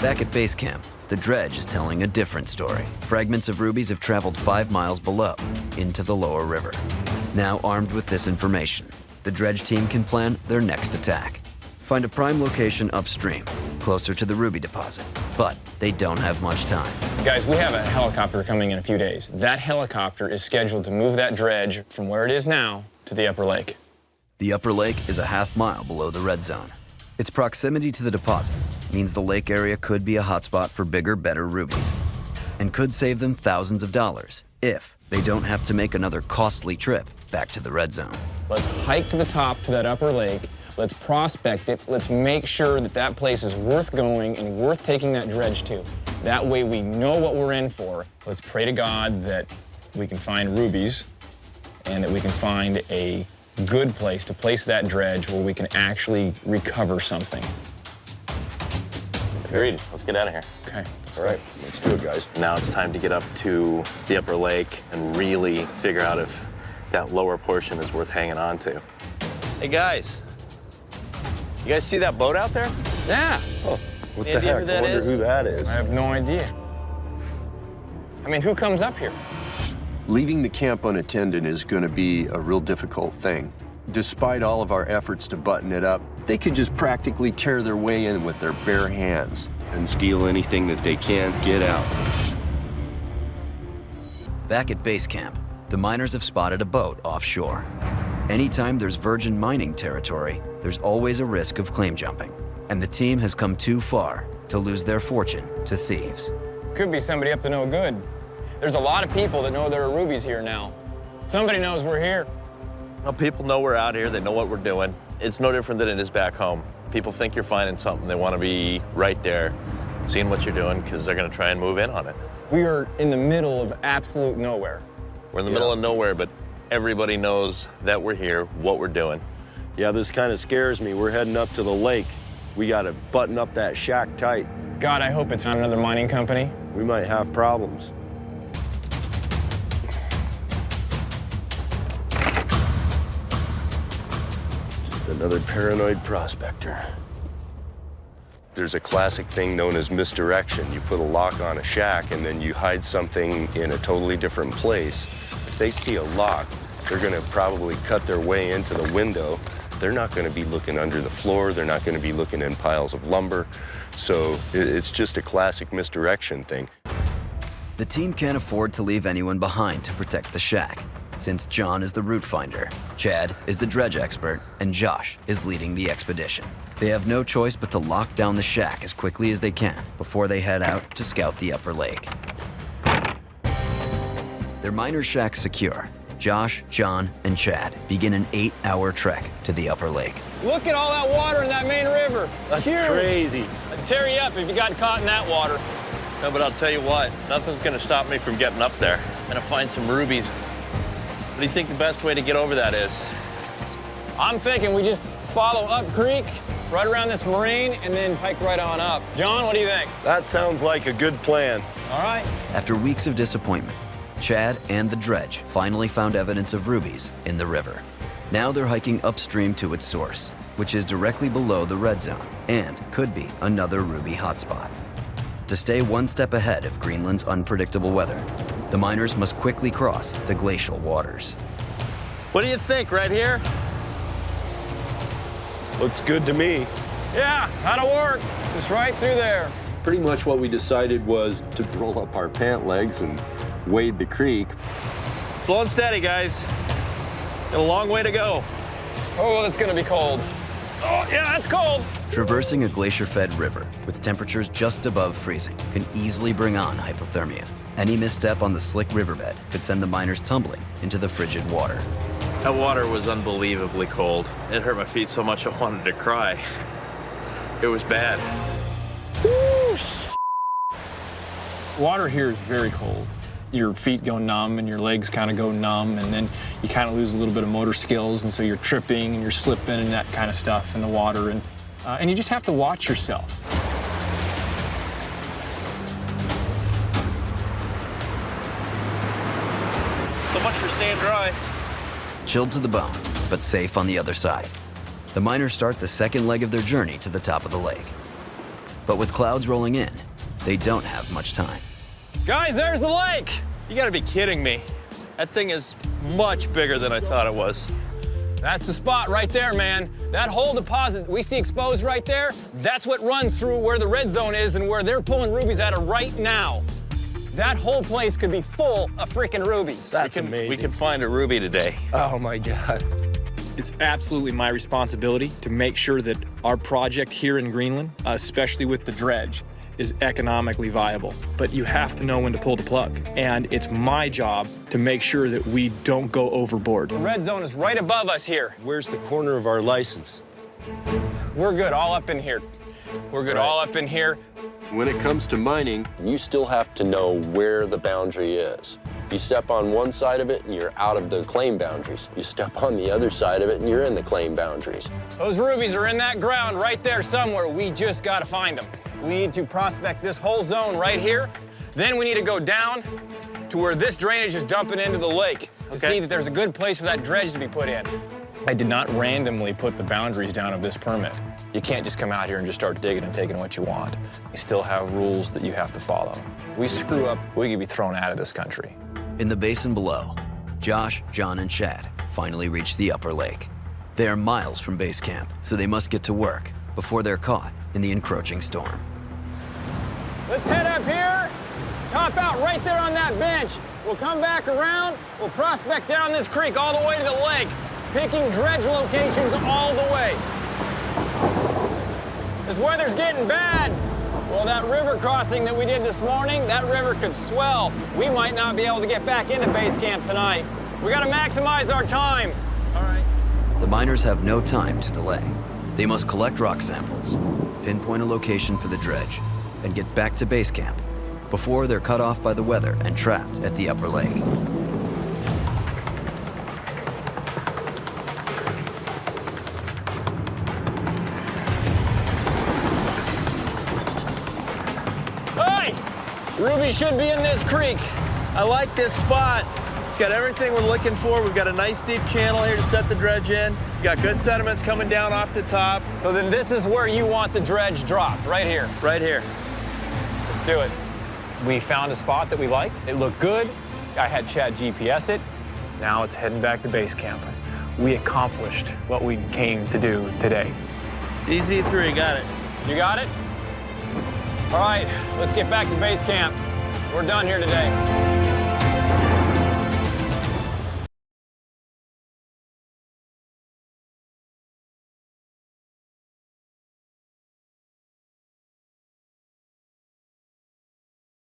Back at base camp, the dredge is telling a different story. Fragments of rubies have traveled 5 miles below, into the lower river. Now armed with this information, the dredge team can plan their next attack. Find a prime location upstream, closer to the ruby deposit. But they don't have much time. Guys, we have a helicopter coming in a few days. That helicopter is scheduled to move that dredge from where it is now to the upper lake. The upper lake is a half-mile below the red zone. Its proximity to the deposit means the lake area could be a hotspot for bigger, better rubies, and could save them thousands of dollars if they don't have to make another costly trip back to the red zone. Let's hike to the top to that upper lake. Let's prospect it. Let's make sure that that place is worth going and worth taking that dredge to. That way we know what we're in for. Let's pray to God that we can find rubies and that we can find a good place to place that dredge where we can actually recover something. Agreed. Let's get out of here. Okay. All right, let's do it, guys. Now it's time to get up to the upper lake and really figure out if that lower portion is worth hanging on to. Hey, guys. You guys see that boat out there? Yeah. Oh, what Any the idea heck? who that I wonder is? who that is. I have no idea. I mean, who comes up here? Leaving the camp unattended is going to be a real difficult thing. Despite all of our efforts to button it up, they could just practically tear their way in with their bare hands and steal anything that they can get out. Back at base camp, the miners have spotted a boat offshore. Anytime there's virgin mining territory, there's always a risk of claim jumping. And the team has come too far to lose their fortune to thieves. Could be somebody up to no good. There's a lot of people that know there are rubies here now. Somebody knows we're here. Well, people know we're out here. They know what we're doing. It's no different than it is back home. People think you're finding something. They want to be right there, seeing what you're doing, because they're going to try and move in on it. We are in the middle of absolute nowhere. We're in the middle of nowhere, but everybody knows that we're here, what we're doing. Yeah, this kind of scares me. We're heading up to the lake. We got to button up that shack tight. God, I hope it's not another mining company. We might have problems. Another paranoid prospector. There's a classic thing known as misdirection. You put a lock on a shack and then you hide something in a totally different place. If they see a lock, they're gonna probably cut their way into the window. They're not gonna be looking under the floor. They're not gonna be looking in piles of lumber. So it's just a classic misdirection thing. The team can't afford to leave anyone behind to protect the shack, since John is the route finder, Chad is the dredge expert, and Josh is leading the expedition. They have no choice but to lock down the shack as quickly as they can before they head out to scout the upper lake. Their miner shack secure, Josh, John, and Chad begin an 8-hour trek to the upper lake. Look at all that water in that main river. It's That's huge. crazy. I'd tear you up if you got caught in that water. No, but I'll tell you what, nothing's going to stop me from getting up there. I'm going to find some rubies. What do you think the best way to get over that is? I'm thinking we just follow up creek, right around this moraine, and then hike right on up. John, what do you think? That sounds like a good plan. All right. After weeks of disappointment, Chad and the dredge finally found evidence of rubies in the river. Now they're hiking upstream to its source, which is directly below the red zone and could be another ruby hotspot. To stay one step ahead of Greenland's unpredictable weather, the miners must quickly cross the glacial waters. What do you think, right here? Looks good to me. Yeah, that'll work. Just right through there. Pretty much what we decided was to roll up our pant legs and wade the creek. Slow and steady, guys. Got a long way to go. Oh, it's gonna be cold. Oh, yeah, that's cold. Traversing a glacier-fed river with temperatures just above freezing can easily bring on hypothermia. Any misstep on the slick riverbed could send the miners tumbling into the frigid water. That water was unbelievably cold. It hurt my feet so much I wanted to cry. It was bad. Water here is very cold. Your feet go numb and your legs kind of go numb, and then you kind of lose a little bit of motor skills, and so you're tripping and you're slipping and that kind of stuff in the water, and you just have to watch yourself. So much for staying dry. Chilled to the bone, but safe on the other side. The miners start the second leg of their journey to the top of the lake. But with clouds rolling in, they don't have much time. Guys, there's the lake. You gotta be kidding me. That thing is much bigger than I thought it was. That's the spot right there, man. That whole deposit we see exposed right there, that's what runs through where the red zone is and where they're pulling rubies out of right now. That whole place could be full of freaking rubies. That's amazing. We could find a ruby today. Oh my God. It's absolutely my responsibility to make sure that our project here in Greenland, especially with the dredge, is economically viable. But you have to know when to pull the plug. And it's my job to make sure that we don't go overboard. The red zone is right above us here. Where's the corner of our license? We're good all up in here. We're good all up in here. When it comes to mining, You still have to know where the boundary is. You step on one side of it and you're out of the claim boundaries. You step on the other side of it and you're in the claim boundaries. Those rubies are in that ground right there somewhere. We just gotta find them. We need to prospect this whole zone right here. Then we need to go down to where this drainage is dumping into the lake to see that there's a good place for that dredge to be put in. I did not randomly put the boundaries down of this permit. You can't just come out here and just start digging and taking what you want. You still have rules that you have to follow. We screw up, we could be thrown out of this country. In the basin below, Josh, John, and Chad finally reach the upper lake. They are miles from base camp, so they must get to work before they're caught in the encroaching storm. Let's head up here, top out right there on that bench. We'll come back around, we'll prospect down this creek all the way to the lake, picking dredge locations all the way. This weather's getting bad. Well, that river crossing that we did this morning, that river could swell. We might not be able to get back into base camp tonight. We gotta maximize our time. All right. The miners have no time to delay. They must collect rock samples, pinpoint a location for the dredge, and get back to base camp before they're cut off by the weather and trapped at the upper lake. Hey! Ruby should be in this creek. I like this spot. It's got everything we're looking for. We've got a nice deep channel here to set the dredge in. We've got good sediments coming down off the top. So then this is where you want the dredge dropped, right here. Right here. Let's do it. We found a spot that we liked. It looked good. I had Chad GPS it. Now it's heading back to base camp. We accomplished what we came to do today. DZ3, got it. You got it? All right, let's get back to base camp. We're done here today.